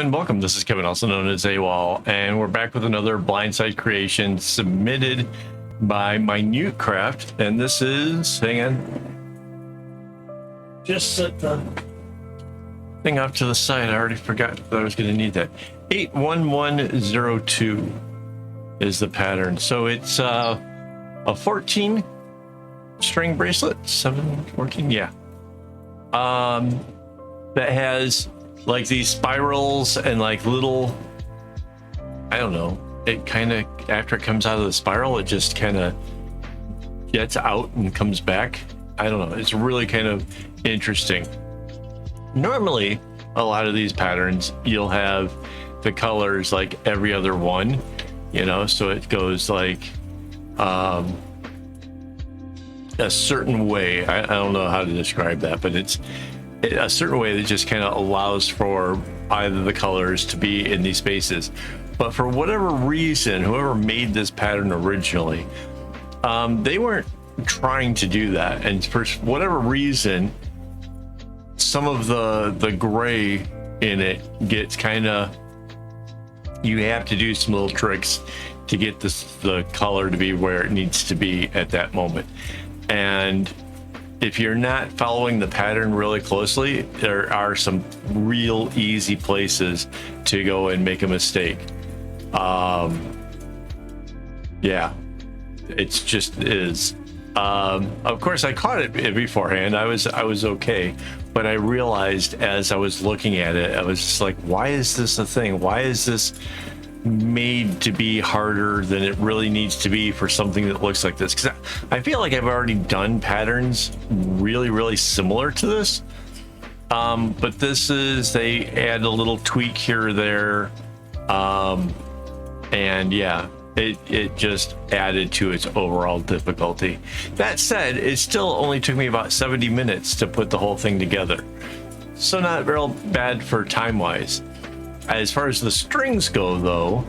and welcome. This is Kevin, also known as AWOL, and we're back with another Blindsided Creation submitted by Minute Craft. And this is, hang on, just set the thing off to the side. I already forgot that I was going to need that. 81102 is the pattern. So it's a 14 string bracelet, 14, yeah. That has like these spirals and like little, I don't know, it kind of, after it comes out of the spiral, it just kind of gets out and comes back. I don't know, it's really kind of interesting. Normally, a lot of these patterns, you'll have the colors like every other one, you know, so it goes like a certain way. I don't know how to describe that, but it's a certain way that just kind of allows for either the colors to be in these spaces. But for whatever reason, whoever made this pattern originally, they weren't trying to do that. And for whatever reason, some of the gray in it gets kind of, you have to do some little tricks to get the color to be where it needs to be at that moment. And if you're not following the pattern really closely, there are some real easy places to go and make a mistake. Yeah, it's just is. Of course, I caught it beforehand. I was okay, but I realized as I was looking at it, I was just like, why is this a thing? Why is this made to be harder than it really needs to be for something that looks like this? Because I feel like I've already done patterns really similar to this, but this is, they add a little tweak here or there, and yeah, it just added to its overall difficulty. That said, it still only took me about 70 minutes to put the whole thing together, so not real bad for time wise. As far as the strings go, though,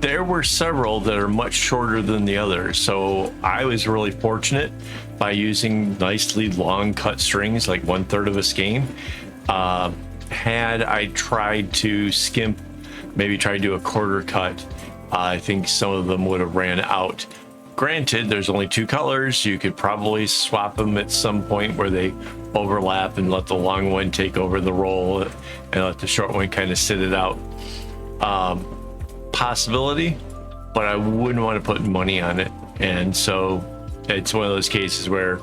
there were several that are much shorter than the others. So I was really fortunate by using nicely long cut strings, like 1/3 of a skein. Had I tried to skimp, maybe try to do a quarter cut, I think some of them would have ran out. Granted, there's only two colors. You could probably swap them at some point where they overlap and let the long one take over the role and let the short one kind of sit it out. Possibility, but I wouldn't want to put money on it. And so it's one of those cases where,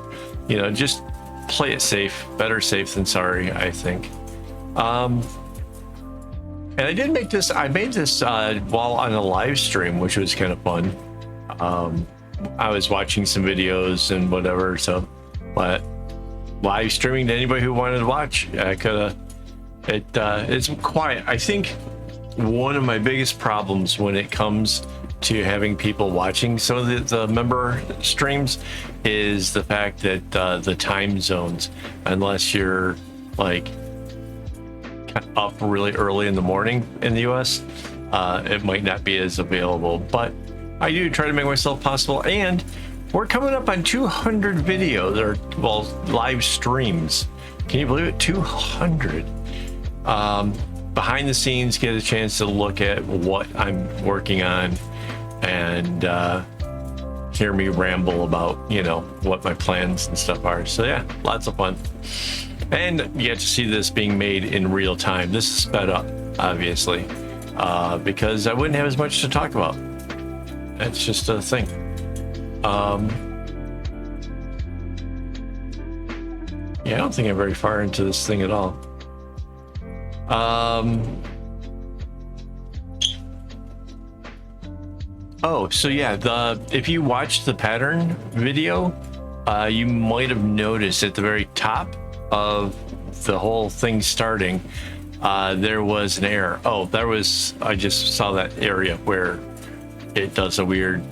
you know, just play it safe. Better safe than sorry, I think. And I did make this, I made this while on a live stream, which was kind of fun. I was watching some videos and whatever, so, but live streaming to anybody who wanted to watch, I could have, it's quiet. I think one of my biggest problems when it comes to having people watching some of the member streams is the fact that the time zones, unless you're like up really early in the morning in the US, it might not be as available, but I do try to make myself possible. And we're coming up on 200 videos, or well, live streams. Can you believe it? 200. Behind the scenes, get a chance to look at what I'm working on and hear me ramble about, you know, what my plans and stuff are. So yeah, lots of fun. And you get to see this being made in real time. This is sped up, obviously, because I wouldn't have as much to talk about. It's just a thing. Yeah, I don't think I'm very far into this thing at all. Oh, so yeah, if you watched the pattern video, you might have noticed at the very top of the whole thing starting, there was an error. Oh, I just saw that area where it does a weird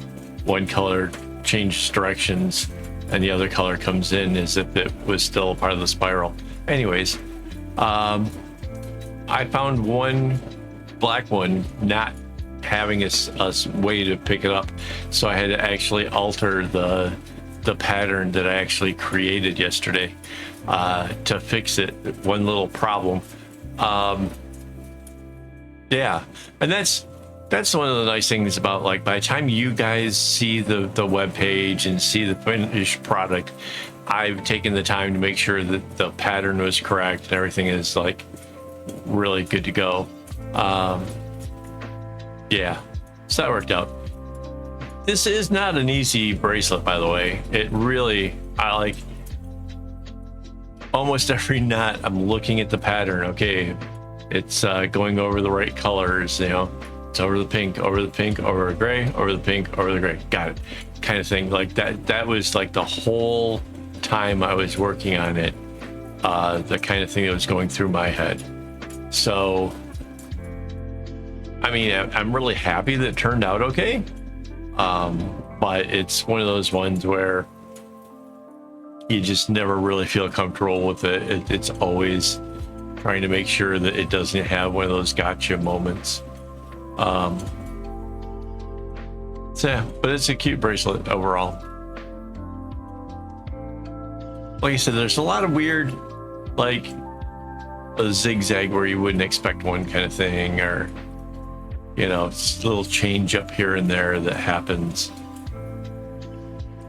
one color changes directions and the other color comes in as if it was still part of the spiral. Anyways, I found one black one not having a way to pick it up, so I had to actually alter the pattern that I actually created yesterday to fix it. One little problem. Yeah, and that's one of the nice things about, like, by the time you guys see the web page and see the finished product, I've taken the time to make sure that the pattern was correct and everything is like really good to go. Yeah, so that worked out. This is not an easy bracelet, by the way. It really, I like almost every knot. I'm looking at the pattern. Okay, it's going over the right colors, you know. It's over the pink, over the pink, over the gray, over the pink, over the gray. Got it, kind of thing. Like that was like the whole time I was working on it, the kind of thing that was going through my head. So, I mean, I'm really happy that it turned out okay. But it's one of those ones where you just never really feel comfortable with it. It's always trying to make sure that it doesn't have one of those gotcha moments. So yeah, but it's a cute bracelet overall. Like I said, there's a lot of weird, like a zigzag where you wouldn't expect one kind of thing, or, you know, it's a little change up here and there that happens.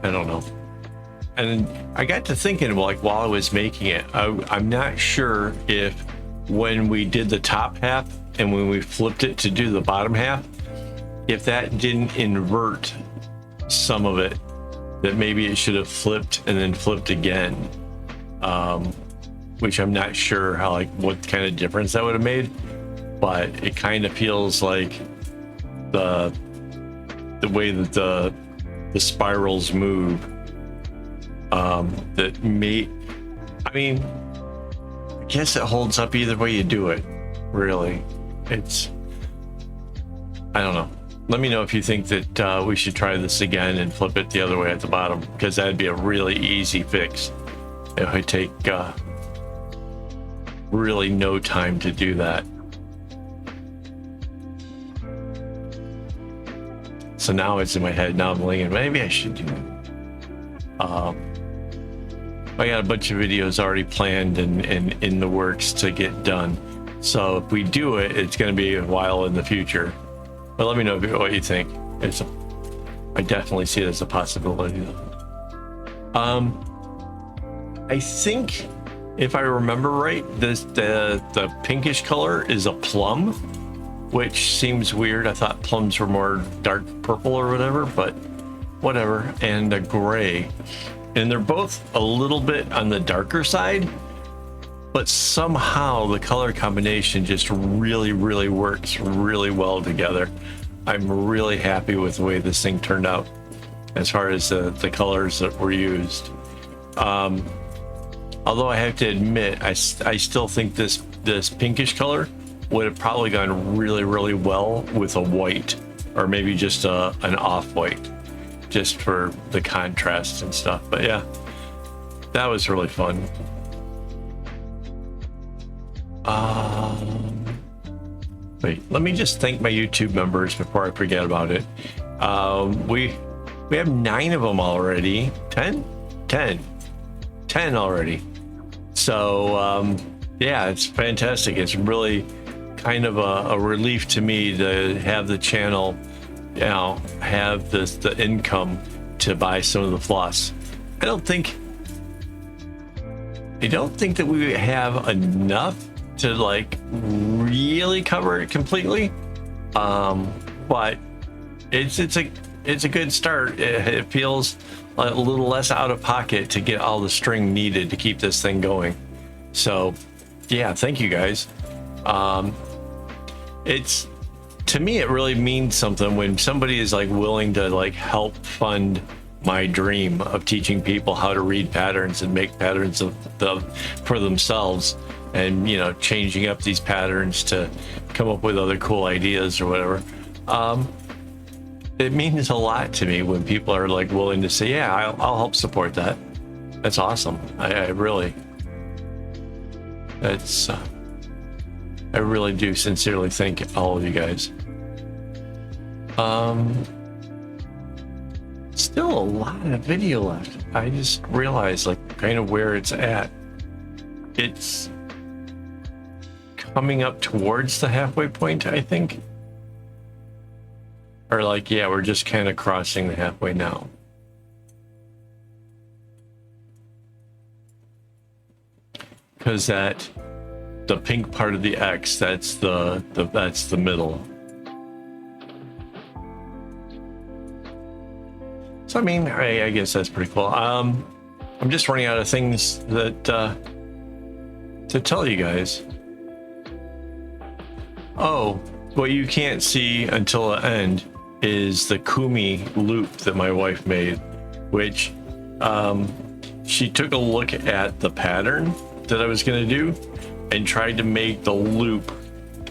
I don't know. And I got to thinking, like, while I was making it, I'm not sure if when we did the top half and when we flipped it to do the bottom half, if that didn't invert some of it, that maybe it should have flipped and then flipped again, which I'm not sure how, like, what kind of difference that would have made, but it kind of feels like the way that the spirals move, that may, I mean, I guess it holds up either way you do it, really. It's, I don't know. Let me know if you think that we should try this again and flip it the other way at the bottom, because that'd be a really easy fix. It would take really no time to do that. So now it's in my head. Now I'm thinking maybe I should do it. I got a bunch of videos already planned and in the works to get done. So if we do it, it's going to be a while in the future. But let me know what you think. I definitely see it as a possibility. I think, if I remember right, the pinkish color is a plum, which seems weird. I thought plums were more dark purple or whatever, but whatever. And a gray, and they're both a little bit on the darker side, but somehow the color combination just really works really well together. I'm really happy with the way this thing turned out as far as the colors that were used. Although I have to admit, I still think this pinkish color would have probably gone really well with a white, or maybe just an off-white, just for the contrast and stuff. But yeah, that was really fun. Wait, let me just thank my YouTube members before I forget about it. We have 9 of them already. 10 already. So yeah, it's fantastic. It's really kind of a relief to me to have the channel, you know, have the income to buy some of the floss. I don't think that we have enough to, like, really cover it completely, but it's a good start. It feels a little less out of pocket to get all the string needed to keep this thing going. So yeah, thank you guys. It's, to me, it really means something when somebody is, like, willing to, like, help fund my dream of teaching people how to read patterns and make patterns for themselves, and, you know, changing up these patterns to come up with other cool ideas or whatever. It means a lot to me when people are, like, willing to say, yeah, I'll help support that. That's awesome. I really do sincerely thank all of you guys. Still a lot of video left. I just realized, like, kind of where it's at. It's coming up towards the halfway point, I think. Or like, yeah, we're just kind of crossing the halfway now. Because that, the pink part of the X, that's the middle. So I mean, I guess that's pretty cool. I'm just running out of things that to tell you guys. Oh, what you can't see until the end is the Kumi loop that my wife made, which she took a look at the pattern that I was going to do and tried to make the loop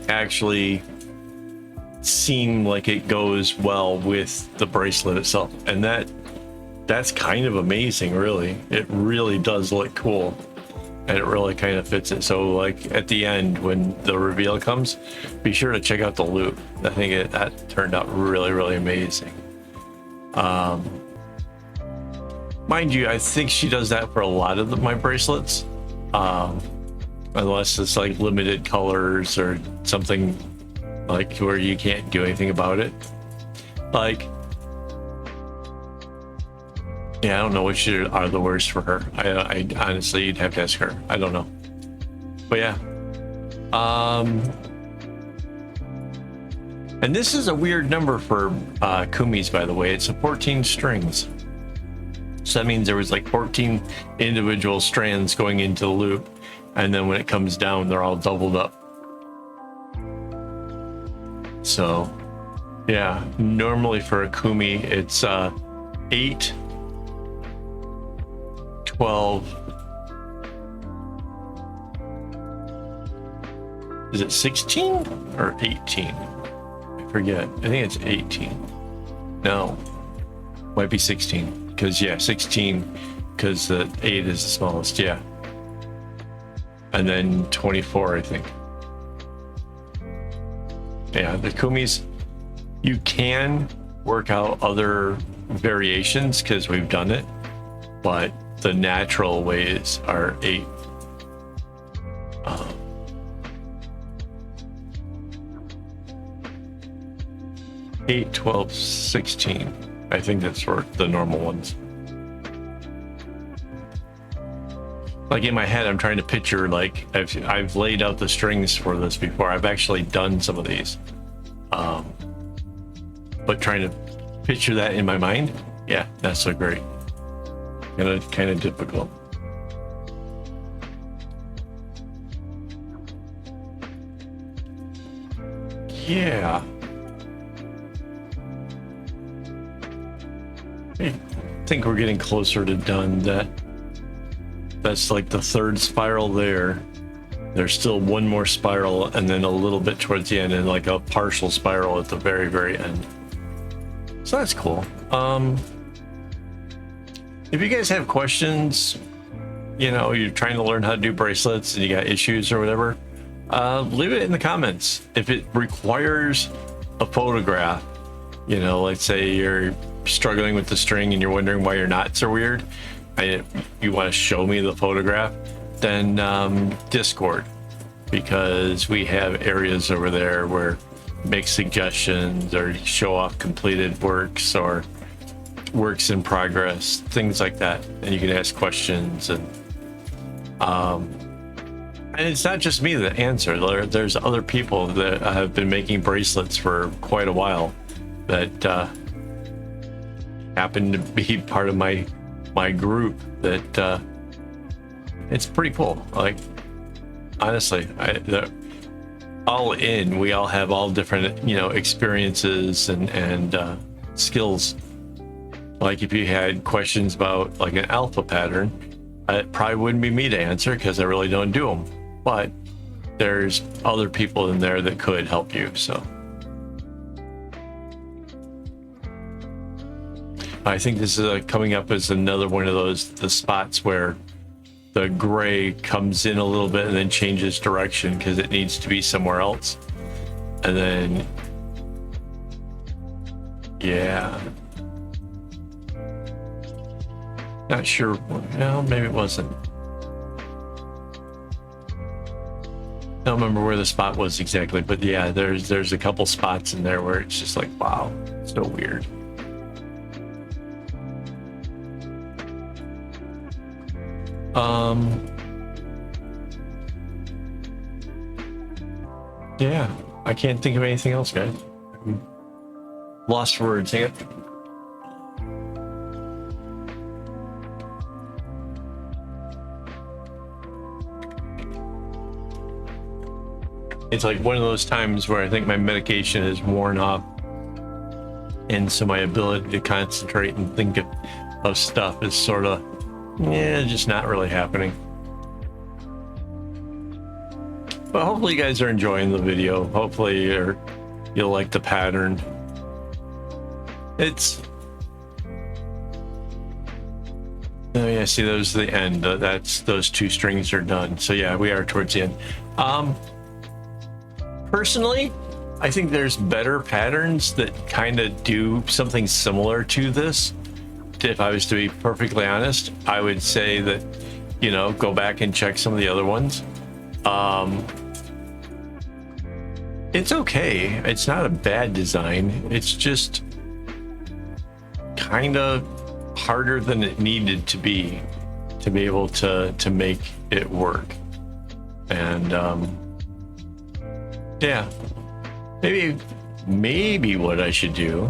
actually seem like it goes well with the bracelet itself, and that's kind of amazing. Really, it really does look cool, and it really kind of fits it. So like at the end when the reveal comes, be sure to check out the loop. I think that turned out really amazing. Mind you, I think she does that for a lot of my bracelets, unless it's like limited colors or something like where you can't do anything about it. Like, yeah, I don't know which are the worst for her. I honestly, you'd have to ask her. I don't know. But yeah. And this is a weird number for Kumis, by the way. It's a 14 strings. So that means there was like 14 individual strands going into the loop. And then when it comes down, they're all doubled up. So, yeah, normally for a Kumi, it's 8, 12, is it 16 or 18? I forget. I think it's 18. No, might be 16, because yeah, 16, because the 8 is the smallest, yeah. And then 24, I think. Yeah, the Kumis, you can work out other variations because we've done it, but the natural ways are 8. 8, 12, 16. I think that's for the normal ones. Like in my head, I'm trying to picture, like I've laid out the strings for this before. I've actually done some of these, but trying to picture that in my mind, yeah, not so great. Kind of difficult. Yeah. I think we're getting closer to done. That's like the 3rd spiral there. There's still one more spiral and then a little bit towards the end and like a partial spiral at the very end. So that's cool. If you guys have questions, you know, you're trying to learn how to do bracelets and you got issues or whatever, leave it in the comments. If it requires a photograph, you know, let's say you're struggling with the string and you're wondering why your knots are weird, you want to show me the photograph, then Discord, because we have areas over there where make suggestions or show off completed works or works in progress, things like that, and you can ask questions. And it's not just me that answer. There's other people that have been making bracelets for quite a while that happen to be part of my group. That it's pretty cool. Like, honestly, all in, we all have all different, you know, experiences and skills. Like if you had questions about like an alpha pattern, it probably wouldn't be me to answer because I really don't do them, but there's other people in there that could help you. So I think this is coming up as another one of the spots where the gray comes in a little bit and then changes direction because it needs to be somewhere else. And then, yeah. Not sure. No, maybe it wasn't. I don't remember where the spot was exactly, but yeah, there's a couple spots in there where it's just like, wow, so weird. Yeah, I can't think of anything else, guys. Lost for words. Hang on. It's like one of those times where I think my medication is worn off, and so my ability to concentrate and think of stuff is sort of, yeah, just not really happening. But hopefully you guys are enjoying the video. Hopefully you'll like the pattern. It's, oh yeah, see, those are the end. Those two strings are done. So yeah, we are towards the end. Personally, I think there's better patterns that kind of do something similar to this. If I was to be perfectly honest, I would say that, you know, go back and check some of the other ones. It's okay. It's not a bad design. It's just kind of harder than it needed to be able to make it work. And yeah, maybe what I should do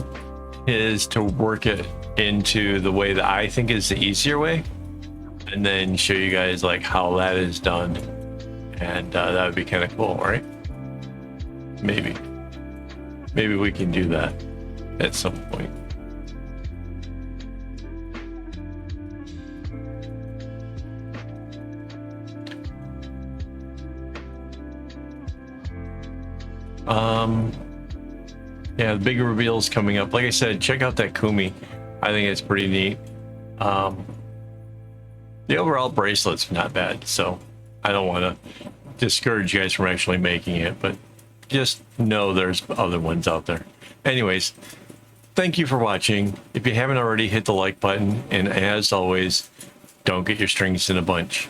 is to work it into the way that I think is the easier way, and then show you guys like how that is done, and that would be kind of cool, right? Maybe we can do that at some point. Yeah, the big reveals coming up. Like I said, check out that Kumi. I think it's pretty neat. The overall bracelet's not bad, so I don't want to discourage you guys from actually making it, but just know there's other ones out there. Anyways, thank you for watching. If you haven't already, hit the like button, and as always, don't get your strings in a bunch.